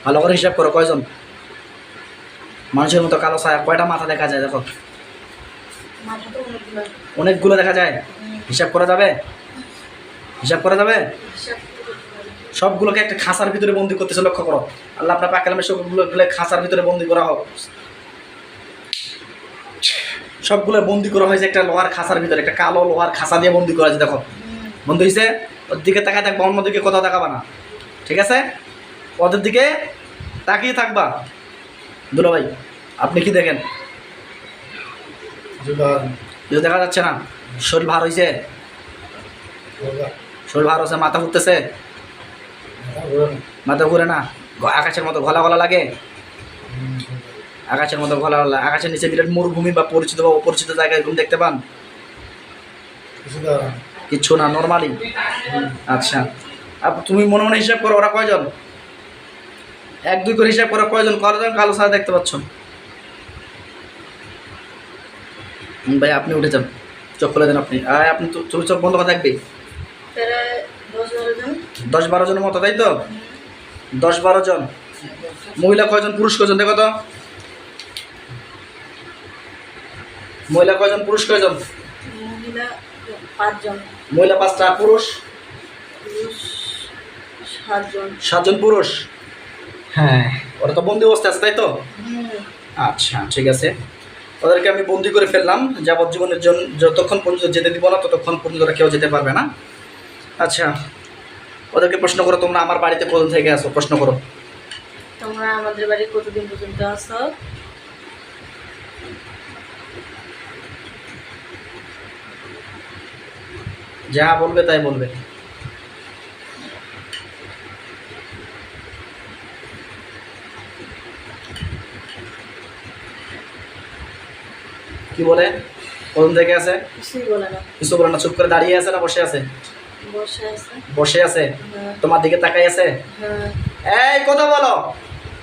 ভালো করে হিসাব করো কয়জন? মানুষের মতো কালো ছায়া কয়টা মাথা দেখা যায় দেখো? অনেকগুলো দেখা যায়। হিসাব করা যাবে? হিসাব করা যাবে? সবগুলোকে একটা খাঁচার ভিতরে বন্দি করতেছে, লক্ষ্য করো। আল্লাহ আপনার পাক কালামে সবগুলো খাঁচার ভিতরে বন্দি করা হোক। সবগুলো বন্দি করা হয়েছে একটা লোহার খাঁচার ভিতরে, একটা কালো লোহার খাঁচা দিয়ে বন্দি করা হয়েছে। দেখো বন্ধু হয়েছে, ওর দিকে তাকায় থাকবা, অন্য দিকে কোথাও তাকাবা না, ঠিক আছে? ওদের দিকে তাকিয়ে থাকবা। দুলা ভাই আপনি কি দেখেন? দেখা যাচ্ছে না? শরীর ভার হয়েছে? শরীর ভার হচ্ছে, মাথা ঘুরতেছে? মাথা ঘুরে না? আকাশের মতো ঘোলা ঘোলা লাগে? আকাশের মতো ঘোলা ঘোলা। আকাশের নিচে বিরাট মরুভূমি বা পরিচিত বা অপরিচিত জায়গায় ঘুম দেখতে পান? কিচ্ছু না, নর্মালি। আচ্ছা, তুমি মনে মনে হিসাব করো ওরা কয়জন? 1 2 করে হিসাব করো, কয়জন কালো ছায়া দেখতে পাচ্ছ? ভাই আপনি উঠে যান, চোখ খুলে দেন আপনি। আপনি তো তুমি চোখ বন্ধ করে থাকবে। 10-12 জনের মতো, তাই তো? 10-12 জন। মহিলা কয়জন, পুরুষ কয়জন দেখো তো? মহিলা কয়জন, পুরুষ কয়জন? মহিলা 5টা, পুরুষ 7 জন পুরুষ। হ্যাঁ, ওরা তো বন্দি অবস্থায় আছে, তাই তো? আচ্ছা ঠিক আছে, ওদেরকে আমি বন্দি করে ফেললাম যাবজ্জীবনের জন্য। যতক্ষণ পর্যন্ত যেতে দিব না ততক্ষণ পর্যন্ত ওরা কেউ যেতে পারবে না। আচ্ছা, ওদেরকে প্রশ্ন করো, তোমরা আমার বাড়িতে কতদিন থেকে আসো? প্রশ্ন করো, তোমরা আমাদের বাড়ি কতদিন পর্যন্ত আসো? যা বলবে তাই বলবে। কি বলে? কতদিন থেকে আছে? কিছুই বলে না। কিছু বলে না, চুপ করে দাঁড়িয়ে আছে না বসে আছে? বসে আছে। বসে আছে। হ্যাঁ। তোমার দিকে তাকাই আছে? হ্যাঁ। এই কথা বলো,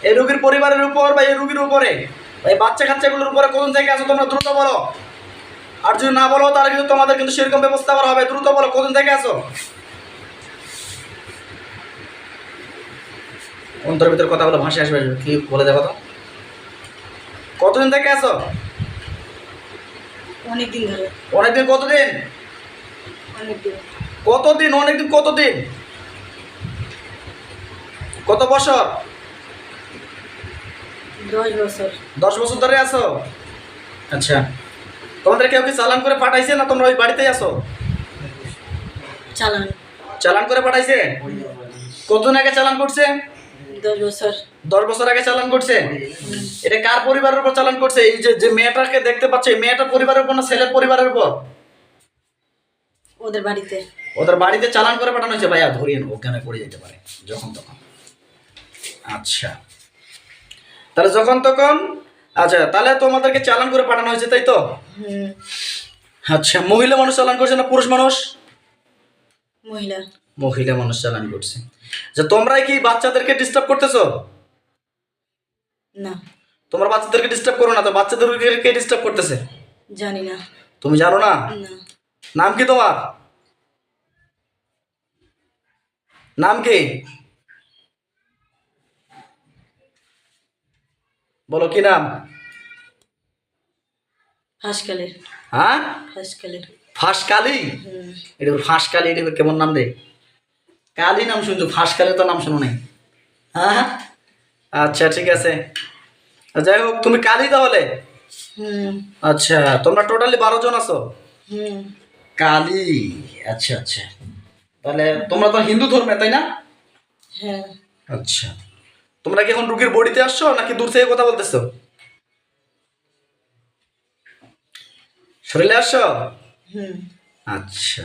এই রোগীর পরিবারের উপর বা এই রোগীর উপরে, এই বাচ্চা কাচ্চাগুলোর উপরে কতদিন থেকে আছো তোমরা? দ্রুত বলো। আর যদি না বলো তাহলে কিন্তু তোমাদের কিন্তু সেরকম ব্যবস্থা করা হবে। দ্রুত বলো, কতদিন থেকে আছো? অন্তরের ভিতরে কথা বলো, ভাষা আসবে, কি বলে দেখো তো। কতদিন থেকে আছো? অনেকদিন ধরে। অনেকদিন? কতদিন? অনেকদিন। কতদিন? অনেকদিন কতদিন? কত বছর? 10 বছর। 10 বছর ধরে আছো? আচ্ছা, তোমাদের কেউ কি চালান করে পাঠাইছে না তোমরা ওই বাড়িতেই আছো? চালান। চালান করে পাঠাইছে? কতদিন আগে চালান করছে? 10 বছর। 10 বছর আগে চালান করছে। এটা কার পরিবারের উপর চালান করছে? এই যে মেয়েটাকে দেখতে পাচ্ছ, এই মেয়েটার পরিবারের উপর না ছেলের পরিবারের উপর? ওদের বাড়িতে। ওদের বাড়িতে চালান করে পাঠানো হয়েছে। ভাইয়া ধরিয়ে নেবো, ওখানে পড়ে যেতে পারে যখন তখন। আচ্ছা, তাহলে যখন তখন। আচ্ছা, তাহলে তোমাদেরকে চালান করে পাঠানো হয়েছে, তাই তো? আচ্ছা, মহিলা মানুষ চালান করছে না পুরুষ মানুষ? মহিলা। মহিলা মানুষ চালান করছে। যে তোমরাই কি বাচ্চাদেরকে ডিস্টার্ব করতেছো? না। তোমরা বাচ্চাদেরকে ডিস্টার্ব করো না তো, বাচ্চাদেরকে কে ডিস্টার্ব করতেছে? জানি না। তুমি জানো না? না। নাম কি তোমার? নাম কি? বলো, কি নাম? ফাঁসকালের। হ্যাঁ, ফাঁসকালের। ফাঁসকালি? এটা ফাঁসকালি, এটা কেমন নাম রে? কালি নাম শুনছো, ফাঁসকালি তো নাম শোনো নাই। হ্যাঁ, আচ্ছা ঠিক আছে, যাই হোক, তুমি কালি তাহলে? আচ্ছা, তোমরা টোটালি 12 জন আছো? কালি, আচ্ছা আচ্ছা। তাহলে তোমরা তো হিন্দু ধর্মে, তাই না? হ্যাঁ। আচ্ছা, তোমরা কি এখন রুগীর বডিতে আসছো নাকি দূর থেকে কথা বলতেছো? শরীরে আসছো? আচ্ছা,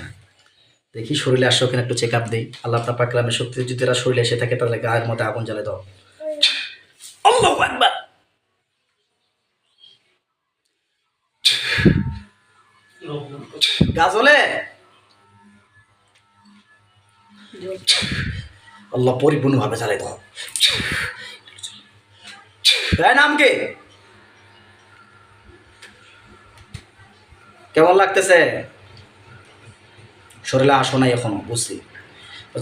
দেখি শরীরে আসো কিনা একটু চেক আপ দিই। আল্লাহ আপনার পাক কালামের শক্তি যদি এরা শরীরে এসে থাকে তাহলে গায়ের মধ্যে আগুন জ্বালে দাও। আল্লাহু আকবার। গাজলে আল্লাহ পরিপূর্ণভাবে জ্বালে দাও। তাই নাম কি? কেমন লাগতেছে? শরীরে আসো নাই এখনো, বুঝছি।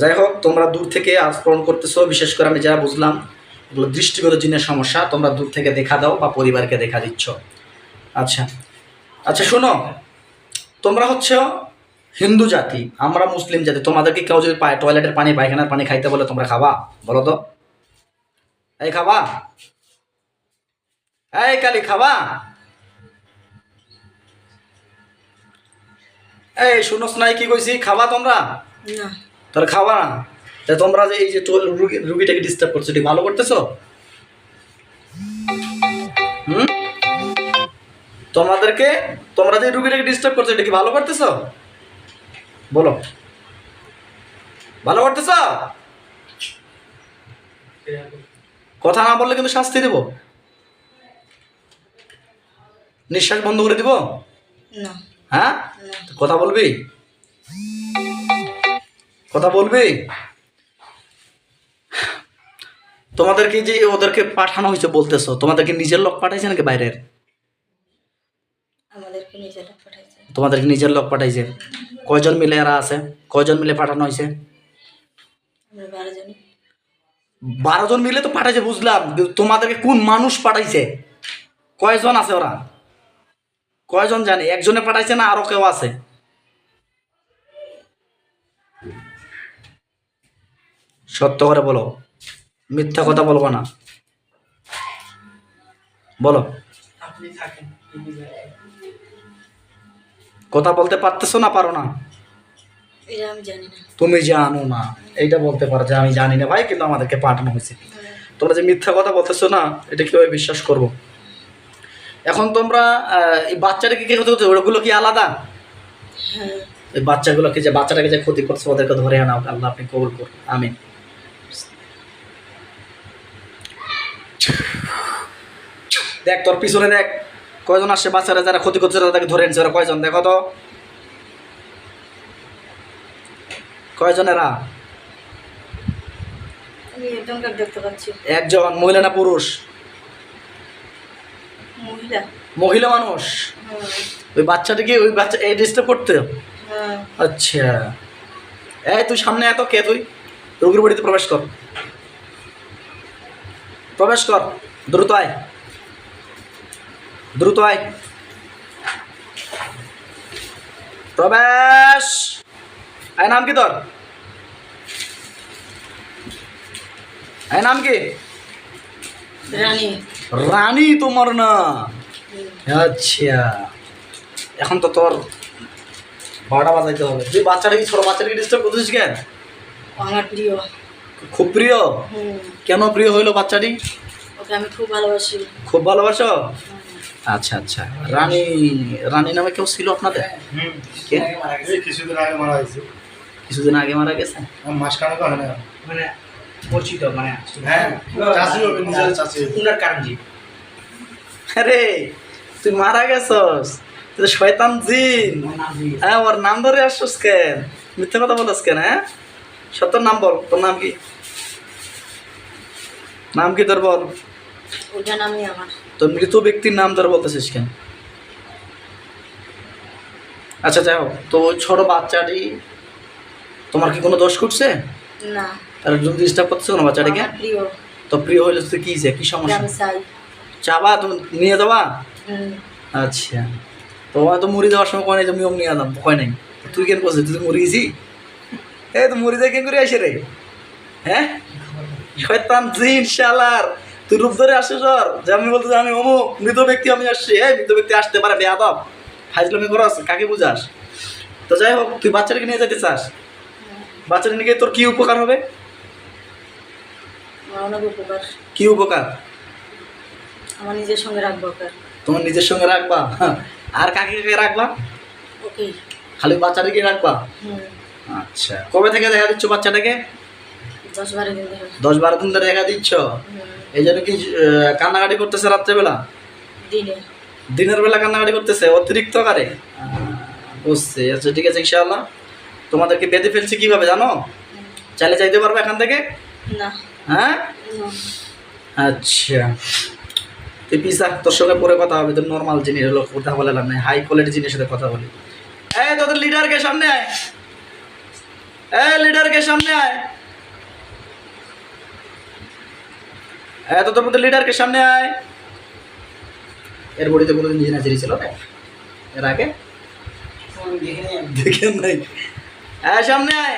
যাই হোক, তোমরা দূর থেকে আস্ফোরণ করতেছো, বিশেষ করে আমি যা বুঝলাম এগুলো দৃষ্টিগত জিনের সমস্যা, তোমরা দূর থেকে দেখা দাও বা পরিবারকে দেখা দিচ্ছ। আচ্ছা আচ্ছা শোনো, তোমরা হচ্ছে হিন্দু জাতি, আমরা মুসলিম জাতি, তোমাদেরকে কেউ যদি টয়লেটের পানি পায়খানার পানি খাইতে বলে তোমরা খাবা? বলো তো, এই খাবা? এই কালি খাবা? এই শুনোস নাই কি কইছি, খাবা তোমরা? না। তাহলে খাবা না? তা তোমরা যে এই যে রুগীটাকে ডিস্টার্ব করছো, এটি ভালো করতেছো? হুম, তোমরা যে রুগীটাকে ডিস্টার্ব করছো, এটা কি ভালো করতেছো? বলো, ভালো করতেছো? কথা না বললে কিন্তু শাস্তি দেব, নিঃশ্বাস বন্ধ করে দিব। না। হ্যাঁ, না। কথা বলবি, কথা বলবি? তোমাদেরকে যে ওদেরকে পাঠানো হয়েছে বলতেছো, তোমাদেরকে নিজের লোক পাঠাইছে নাকি বাইরের? আমাদেরকে নিজেরা পাঠাইছে। তোমাদেরকে নিজের লোক পাঠাইছে। কয়জন মিলে এরা আছে? কয়জন মিলে পাঠানো হয়েছে? আমরা 12 জন। 12 জন মিলে তো পাঠাইছে বুঝলাম, কিন্তু তোমাদেরকে কোন মানুষ পাঠাইছে? কয়জন আছে ওরা? কয়জন জানি? একজনে পাঠাইছে না আরো কেউ আছে? সত্য করে বলো, মিথ্যা কথা বলবো না, বলো। কথা বলতে পারতেছো না পারো না? এটা আমি জানি না। তুমি জানো না, এইটা বলতে পারো যে আমি জানি না ভাই, কিন্তু আমাদেরকে পাঠানো হয়েছে। তোমরা যে মিথ্যা কথা বলতেছো না, এটা কিভাবে বিশ্বাস করবো? এখন তোমরা এই বাচ্চাটাকে কি হতে হচ্ছে, ওগুলো কি আলাদা? হ্যাঁ। এই বাচ্চাগুলোকে যে বাচ্চাটাকে যে ক্ষতি করছে, ওদেরকে ধরে আনাও, আল্লাহ আপনি কবুল করুন, আমিন। দেখ তোর পিছনে দেখ, কয়জন আসছে বাচ্চারা যারা ক্ষতি করছে, তাদেরকে ধরে এনেছে, ওরা কয়জন দেখো তো, কয়জন এরা? আমি একজনকে দেখতে পাচ্ছি। একজন, মহিলা না পুরুষ? মহিলা। মহিলা মানুষ। ওই বাচ্চাটাকে, ওই বাচ্চা এই ডিস্টার্ব করতে? হ্যাঁ। আচ্ছা, এই তুই সামনে এত কে, তুই রোগীর বাড়িতে প্রবেশ কর, প্রবেশ কর, দ্রুত আয়, দ্রুত আয়, প্রবেশ। আয়, নাম কি তোর? আয়, নাম কি? রানী। রানী তোমার না? আচ্ছা, এখন তো তোর 12টা বাজাইতে হবে। তুই বাচ্চাটাকে, ছোট বাচ্চাটাকে ডিস্টার্ব করতেছিস কেন? আমার প্রিয়। খুব প্রিয়? কেন প্রিয় হইলো বাচ্চাটি? ওকে আমি খুব ভালোবাসি। খুব ভালোবাসো? আচ্ছা আচ্ছা, রানী, রানী নামে কেউ ছিল আপনাদের? কে? কিছুদিন আগে মারা গেছে। কিছুদিন আগে মারা গেছে? মাসখানেক হয় না, মানে পরিচিত, মানে হ্যাঁ চাষি হবে, নিজের চাষি। উনার কারণজি। আরে তুই মারা গেছস, তুই তো শয়তান জিন। হ্যাঁ, ওর নাম ধরে আসছস কেন? মিথ্যা কথা বলছ কেন? হ্যাঁ, সত্যর নাম বল, তোর নাম কি? নাম কি তোর বল? ওটা নামই আমার। তোর মৃত ব্যক্তির নাম ধরে বলতেছিস কেন? আচ্ছা যাই হোক, তো ওই ছোট বাচ্চাটি তোমার কি কোনো দোষ করছে? না। তার জন্য ডিস্টার্ব করতেছে কোনো বাচ্চাটাকে? আমার প্রিয়। তো প্রিয় হইলে তুই কি যে কি ওকে সমস্যা? আমি চাই। চাবা তুমি, নিয়ে যাবা? হুম। আচ্ছা, তোমার তো মুড়ি দেওয়ার সময় কয় নাই যে নিয়ম নিয়ে আদাম, কয় নাই? তুই কেন করছিস? তুই তো মুড়ি গেছি, এই তো মুড়ি দিয়ে কেন করে আসে রে? হ্যাঁ, শয়তান জিন শালার, তুই রূপ ধরে আসিস ওর, যে আমি বলতে আমি অমুক মৃত ব্যক্তি, আমি আসছি। এই মৃত ব্যক্তি আসতে পারে বেয়াদব, ফাইজলামি করস, কাকে বুঝাস? তো যাই হোক, তুই বাচ্চাটাকে নিয়ে যেতে চাস, বাচ্চাটা নিয়ে গিয়ে তোর কি উপকার হবে? আমার অনেক উপকার। কি উপকার? আমার নিজের সঙ্গে রাখবো ওকে। তোমার নিজের সঙ্গে রাখবা? হ্যাঁ। আর কাকে কাকে রাখবা? ওকে। খালি বাচ্চাটাকে রাখবা? হুম। আচ্ছা, কবে থেকে দেখা দিচ্ছ বাচ্চাটাকে? 10-12 দিন ধরে। 10-12 দিন ধরে দেখা দিচ্ছ? এই জন্য কি কান্নাকাটি করতেছে রাত্রেবেলা? দিনে। দিনের বেলা কান্নাকাটি করতেছে অতিরিক্ত আকারে? বুঝছি। আচ্ছা ঠিক আছে, ইনশাআল্লাহ। তোমাদেরকে বেঁধে ফেলছে কিভাবে জানো? চাইলে যাইতে পারবে এখান থেকে? না। হ্যাঁ, না। আচ্ছা, তুই পিসা, তোর সঙ্গে পরে কথা হবে, তোর নর্মাল জিনিস হলো কথা বলে লাভ নেই, হাই কোয়ালিটি জিনিসের সাথে কথা বলি। এই তোদের লিডারকে সামনে আয়, এই লিডারকে সামনে আয়, এত তোর মধ্যে লিডারকে সামনে আয়। এর বডিতে কোনোদিন জিনা চিরি ছিল না এর আগে? দেখে নাই। হ্যাঁ সামনে আয়।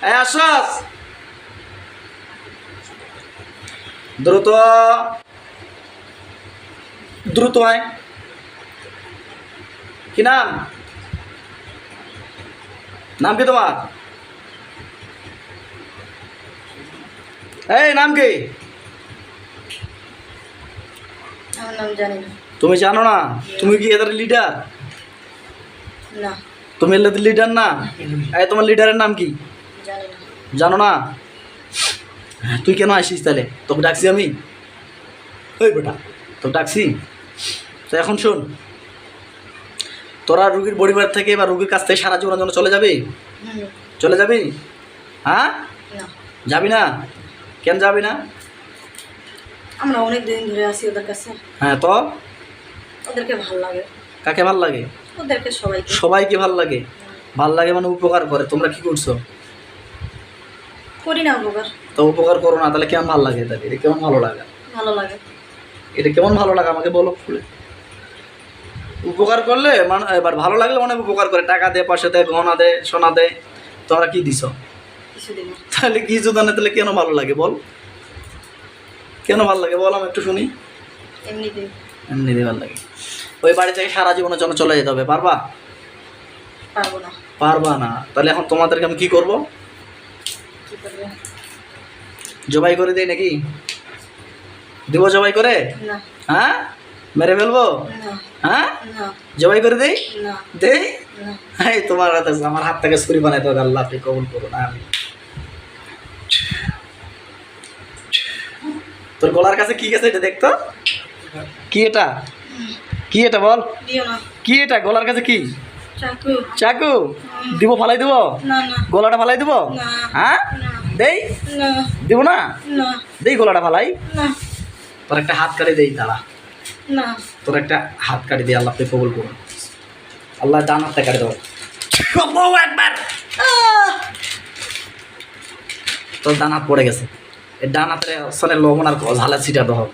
হ্যাঁ আশ্বাস দ্রুত দ্রুত আয়। কি নাম? নাম কি তোমার? এই নাম কি? আমার নাম জানি না। তুমি জানো না? তুমি কি এদের লিডার? না, তুমি এদের লিডার না? এই তোমার লিডারের নাম কি? জানি না। জানো না? তুই কেন আসিস তাহলে? তোকে ডাকছি আমি? ওই বেটা তোকে ডাকছি তো। এখন শোন, তোরা রুগীর পরিবার থেকে বা রুগীর কাছ থেকে সারা জীবনের জন্য চলে যাবি? হুম, চলে যাবি? হ্যাঁ না। যাবি না? কেন যাবি না? আমরা অনেক দিন ধরে আছি ওদের কাছে। হ্যাঁ তো ওদেরকে ভাল লাগে। কাকে ভাল লাগে? ওদেরকে সবাইকে। সবাইকে ভাল লাগে। ভাল লাগে মানে উপকার করে। তোমরা কি করছো? করি না উপকার। তো উপকার করো না তাহলে কেমন ভাল লাগে? তাহলে এটা কেমন ভালো লাগে? ভালো লাগে। এটা কেমন ভালো লাগে আমাকে বলো খুলে। উপকার করলে মানে এবার ভালো লাগলে অনেক উপকার করে, টাকা দে, পয়সা দে, গহনা দে, সোনা দে। তোমরা কি দিছ? কিছুদিন তাহলে কিছু দানে তাহলে কেন ভালো লাগে বল? কেন ভালো লাগে বল, আমি একটু শুনি। এমনিতেই। এমনিতে ভালো লাগে। ওই বাড়ি থেকে সারা জীবনের জন্য চলে যেতে হবে, পারবা? পারবো না। পারবা না? তাহলে এখন তোমাদেরকে আমি কি করব? কি করবে? জবাই করে দেই নাকি? দিব জবাই করে? না, হ্যাঁ মেরে ফেলবো? না, হ্যাঁ না, জবাই করে দেই? না, দেই? না। হ্যাঁ তোমার হাতে আমার হাত থেকে ছুরি বানাইতে হবে। আল্লাহ আপনি কবুল করুন। আমি তোর গলার কাছে কি গেছে এটা দেখতো? কি এটা? কি এটা বল? দিও না। কি এটা গলার কাছে কি? চাকু। চাকু? দিব ফালাই দিব? না, না, গলাটা ফালাই দিব? না, হ্যাঁ না, দেই? না, দিব না? না, দেই গলাটা ফালাই। না, তোর একটা হাত কাটি দেই দাঁড়া। না। তোর একটা হাত কাটি দিই। আল্লাহ আপনি কবুল করুন। আল্লাহ ডান হাতটা কাটি দেবো। আল্লাহু আকবার। তোর ডান হাত পড়ে গেছে। এই ডান হাতের সনে লবণ আর ঝালা ছিটা দেওয়া হোক।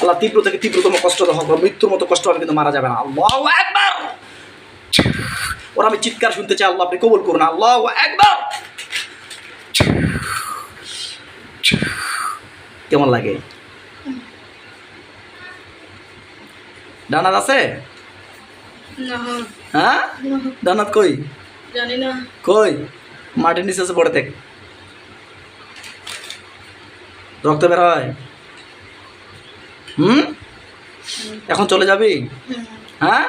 আল্লাহ তীব্র থেকে তীব্রতম কষ্ট দেওয়া হোক। মৃত্যুর মতো কষ্ট আমি কিন্তু মারা যাবে না। আল্লাহু আকবার। ওরা আমি চিৎকার শুনতে চাই। আল্লাহ আপনি কবুল করুন। আল্লাহু আকবার। কেমন লাগে? ডানাত আছে? না, হ্যাঁ না, ডানাত কই? জানি না। কই? মাটির নিচে আছে, পড়ে দেখ। রক্ত বের হয়? এখন চলে যাবি? হুম, হ্যাঁ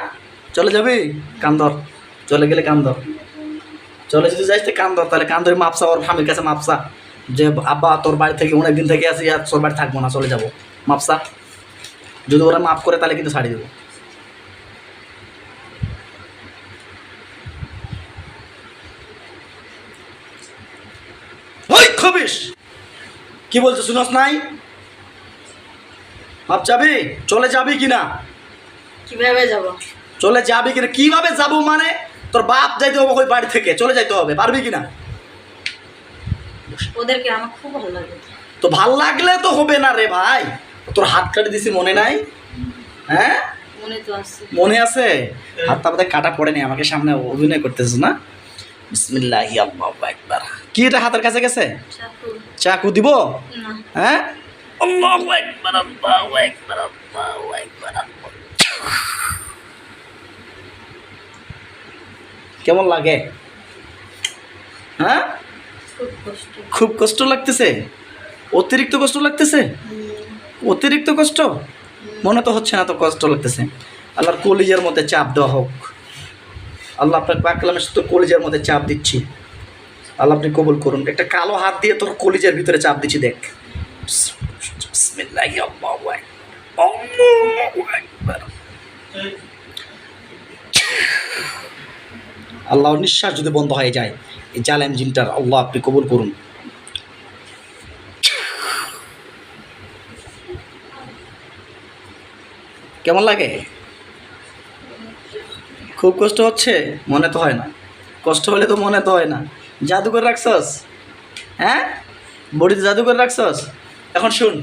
চলে যাবি? কান্দর। চলে গেলে কান্দর। চলে যদি যাইস তো কান্দর। তাহলে কান্দরে মাপসা, ওর স্বামীর কাছে মাপসা যে আব্বা তোর বাড়ি থেকে অনেক দিন থেকে আসি, আর তোর বাড়ি থাকবো না, চলে যাবো। মাপসা। যদি ওরা মাপ করে তাহলে কিন্তু ছাড়ি দেবো। ওই খবিস কি বলছো শুনস নাই? মাপ যাবি? চলে যাবি কিনা? কিভাবে যাব? চলে যাবি কিনা? কিভাবে যাবো মানে? তোর বাপ যাইতে হবে ওই বাড়ি থেকে, চলে যাইতে হবে। পারবি কিনা? ওদেরকে আমার খুব ভালো লাগে। তো ভাল লাগলে তো হবে না রে ভাই। তোর হাত কাটে দিছি মনে নাই? হ্যাঁ মনে তো আছে। মনে আছে? হাতটা বোধহয় কাটা পড়েনি। আমাকে সামনে অভিনয় করতেছিস না? বিসমিল্লাহি আল্লাহু আকবার। কি এটা হাতের কাছে গেছে? চাকু। চাকু দিব? না। হ্যাঁ আল্লাহু আকবার, আল্লাহু আকবার, আল্লাহু আকবার। কেমন লাগে? হ্যাঁ খুব কষ্ট। খুব কষ্ট লাগতেছে? অতিরিক্ত কষ্ট লাগতেছে? অতিরিক্ত কষ্ট? মনে তো হচ্ছে না তো কষ্ট লাগতেছে। আল্লাহর কলিজার মধ্যে চাপ দেওয়া হোক। আল্লাহ আপনার পাক কালামের সাথে কলিজার মধ্যে চাপ দিচ্ছি। আল্লাহ আপনি কবুল করুন। একটা কালো হাত দিয়ে তোর কলিজার ভিতরে চাপ দিচ্ছি, দেখ। বিসমিল্লাহি আল্লাহু আকবার, আল্লাহু আকবার। আল্লাহর নিঃশ্বাস যদি বন্ধ হয়ে যায় এই জালেম জিনটার, আল্লাহ আপনি কবুল করুন। কেমন লাগে? খুব কষ্ট হচ্ছে? মনে তো হয় না। কষ্ট হলে তো মনে তো হয় না। জাদু করে রাখছস? হ্যাঁ, বডিতে জাদু করে রাখছস। এখন শুন,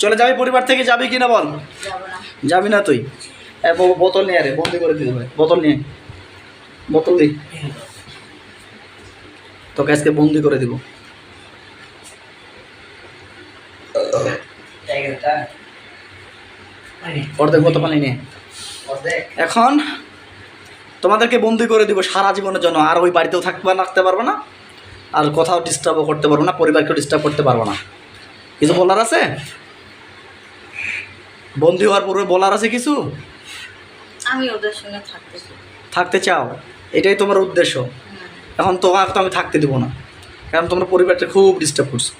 চলে যাবি পরিবার থেকে, যাবি কিনা বল? যাবো না। যাবি না তুই? বোতল নিয়ে আরে, বন্দি করে দিতে হবে। বোতল নিয়ে, বোতল দি, তোকে আজকে বন্দি করে দিব। জায়গাটা মানে অর্ধেক বোতল পানি নিয়ে। অর্ধেক এখন তোমাদেরকে বন্দি করে দিব সারা জীবনের জন্য। আর ওই বাড়িতেও রাখতে পারবো না, আর কোথাও ডিস্টার্বও করতে পারবো না, পরিবারকেও ডিস্টার্ব করতে পারবো না। কিছু বলার আছে? বন্দি হওয়ার পূর্বে বলার আছে কিছু? আমি ওদের সঙ্গে থাকতেছি। থাকতে চাও, এটাই তোমার উদ্দেশ্য। এখন তোমাকে তো আমি থাকতে দেবো না, কারণ তোমরা পরিবারটা খুব ডিস্টার্ব করছো।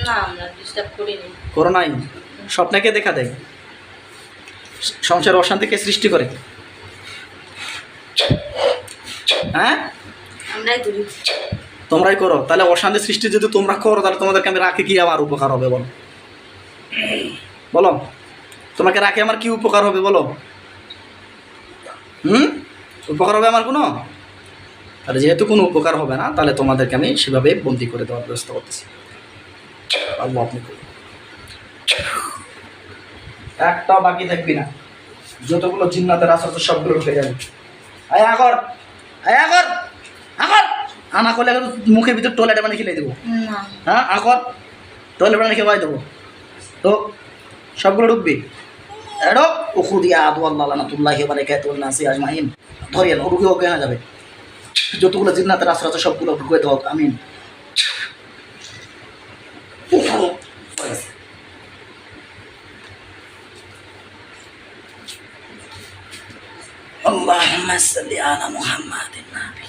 না, আমরা ডিস্টার্ব করিনি। করো নাই? স্বপ্নকে দেখা দেয়, সংসার অশান্তিকে সৃষ্টি করে। হ্যাঁ, আমরাই করি। তোমরাই করো। তাহলে অশান্তি সৃষ্টি যদি তোমরা করো, তাহলে তোমাদেরকে আমি রাখি কি আমার উপকার হবে বলো? বলো, তোমাকে রাখি আমার কি উপকার হবে বলো? উপকার হবে আমার কোনো? আর যেহেতু কোনো উপকার হবে না, তাহলে তোমাদেরকে আমি সেভাবে বন্দি করে দেওয়ার ব্যবস্থা করতেছি। আল্লাহ আপনি করুন। একটাও বাকি থাকবি না, যতগুলো জিন্নাতের আসর তো সবগুলো ঢুকে যাবে। আয় আগর, আয় আগর, আগর। আনা করলে মুখের ভিতর টয়লেটে মানে খেলে দেবো। না। হ্যাঁ, আগর টয়লেট মানে খেয়ে দেবো তো, সবগুলো ঢুকবি। এডো উখুদিয়া আদু আল্লাহ লানাতুল্লাহি ওয়া বারাকাতুহু নাসি আজমাইন। ধরিয়ে নাও, রুগী ওকে না যাবে। যতগুলো জিন্নাতের আসর আছে সবগুলো ঢুকে দাও। আমিন। আল্লাহুম্মা সাল্লি আলা মুহাম্মাদিন নাবি।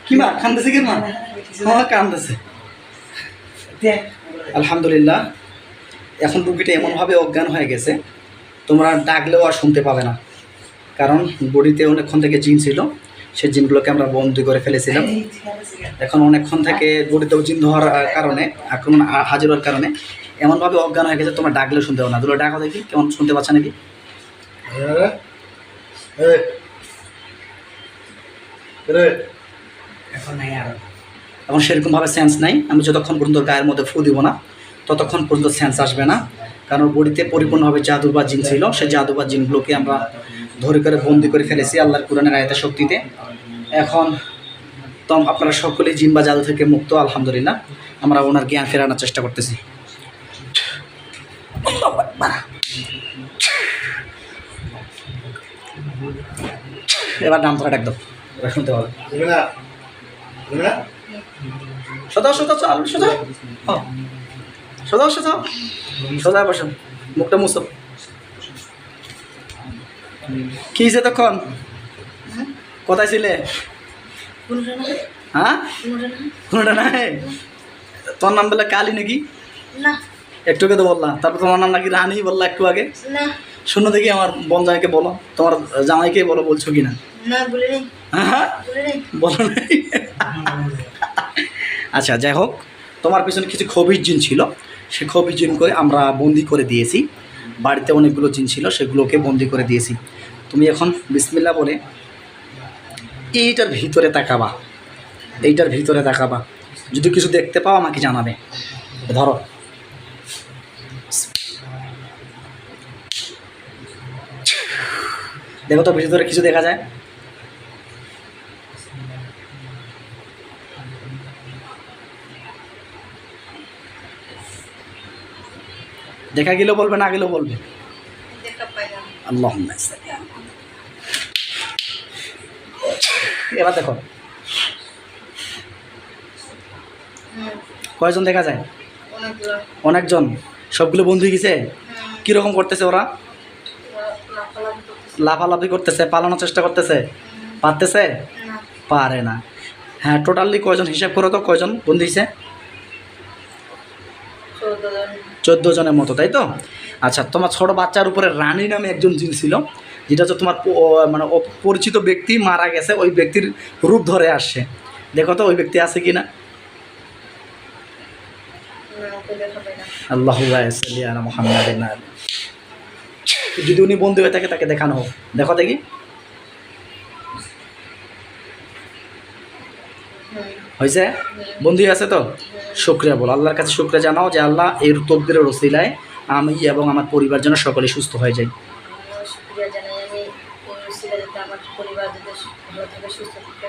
কি মা কান্দেছে? কি মা? হ্যাঁ কান্দেছে। আলহামদুলিল্লাহ, এখন রুগীটা এমনভাবে অজ্ঞান হয়ে গেছে, তোমরা ডাকলেও আর শুনতে পাবে না। কারণ বডিতে অনেকক্ষণ থেকে জিন ছিল, সেই জিনগুলোকে আমরা বন্দি করে ফেলেছিলাম। এখন অনেকক্ষণ থেকে বডিতেও জিন হওয়ার কারণে, আক্রমণ হাজির হওয়ার কারণে এমনভাবে অজ্ঞান হয়ে গেছে, তোমরা ডাকলেও শুনতে পাবে না। দুটো ডাকো দেখি, কেমন শুনতে পাচ্ছে নাকি? এখন নাই আর এখন সেরকমভাবে সেন্স নাই। আমি যতক্ষণ পর্যন্ত গায়ের মধ্যে ফু দিব না, ততক্ষণ পর্যন্ত সেন্স আসবে না। কারণ বডিতে পরিপূর্ণভাবে জাদু বা জিন ছিল, সেই জাদু বা জিনগুলোকে আমরা ধরে করে বন্দি করে ফেলেছি আল্লাহর কোরআনের আয়াতের শক্তিতে। এখন তো আপনারা সকলেই জিন বা জাদু থেকে মুক্ত, আলহামদুলিল্লাহ। আমরা ওনার জ্ঞান ফেরানোর চেষ্টা করতেছি। এবার নাম ধরে ডাক দাও, এবার শুনতে পাবে। সোজা সোজা আলু সোজা, সোজা সোজা সোজা বসো, মুখটা মুছো। কি হয়েছে তখন? কোথায় ছিলে? কোনটা না? হ্যাঁ, কোনটা না? কোনোটা নাই। তোর নাম বললে কালী নাকি? না। একটু আগে তো বললাম, তারপর তোমার নাম নাকি রানী বললা একটু আগে। না। শোনো দেখি, আমার বোন জামাইকে বলো, তোমার জামাইকে বলো, বলছো কি না? না, বলে নেই। হ্যাঁ, বলে নেই। বলো নাই। আচ্ছা, যাই হোক, তোমার পিছনে কিছু খবির জিন ছিল, সে খবির জিনকে আমরা বন্দি করে দিয়েছি। বাড়িতে অনেকগুলো জিন ছিল, সেগুলোকে বন্দি করে দিয়েছি। তুমি এখন বিসমিল্লাহ বলে এইটার ভিতরে তাকাবা, এইটার ভিতরে তাকাবা। যদি কিছু দেখতে পাও আমাকে জানাবে। ধরো, দেখো তো ভিতরে কিছু দেখা যায়? দেখা গেলেও বলবে, না গেলেও বলবে। দেখা পাই না। আল্লাহুম্মা এবার দেখো কয়জন দেখা যায়? অনেকগুলো। অনেকজন। সবগুলো বন্ধু হয়ে গেছে? কীরকম করতেছে ওরা? লাফালাফি করতেছে। লাফালাফি করতেছে, পালানোর চেষ্টা করতেছে, পারতেছে? না। পারে না। হ্যাঁ, টোটালি কয়জন হিসাব করো তো, কয়জন বন্ধু হয়েছে? 14 জন। 14 জনের মতো, তাই তো? আচ্ছা, তোমার ছোট বাচ্চার উপরে রানী নামে একজন জিন ছিল, যেটা হচ্ছে তোমার মানে অপরিচিত ব্যক্তি মারা গেছে, ওই ব্যক্তির রূপ ধরে আসছে। দেখো তো ওই ব্যক্তি আছে কি না? না, ওকে দেখা পাই না। আল্লাহুম্মা সাল্লি আলা মুহাম্মাদিন। যদি উনি বন্ধু হয়ে থাকে তাকে দেখানো হোক, দেখো দেখি। হয়েছে? বন্ধু আছে তো? শুক্রিয়া বলো, আল্লাহর কাছে শুক্রিয়া জানাও যে আল্লাহ এর তকদিরের ওসিলায় আমি এবং আমার পরিবার যেন সকলে সুস্থ হয়ে যায়। শুক্রিয়া জানাই আমি এই উসিলা যাতে আমার পরিবার যাতে ভালো থাকে, সুস্থ থাকে।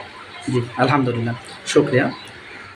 জি আলহামদুলিল্লাহ, শুক্রিয়া।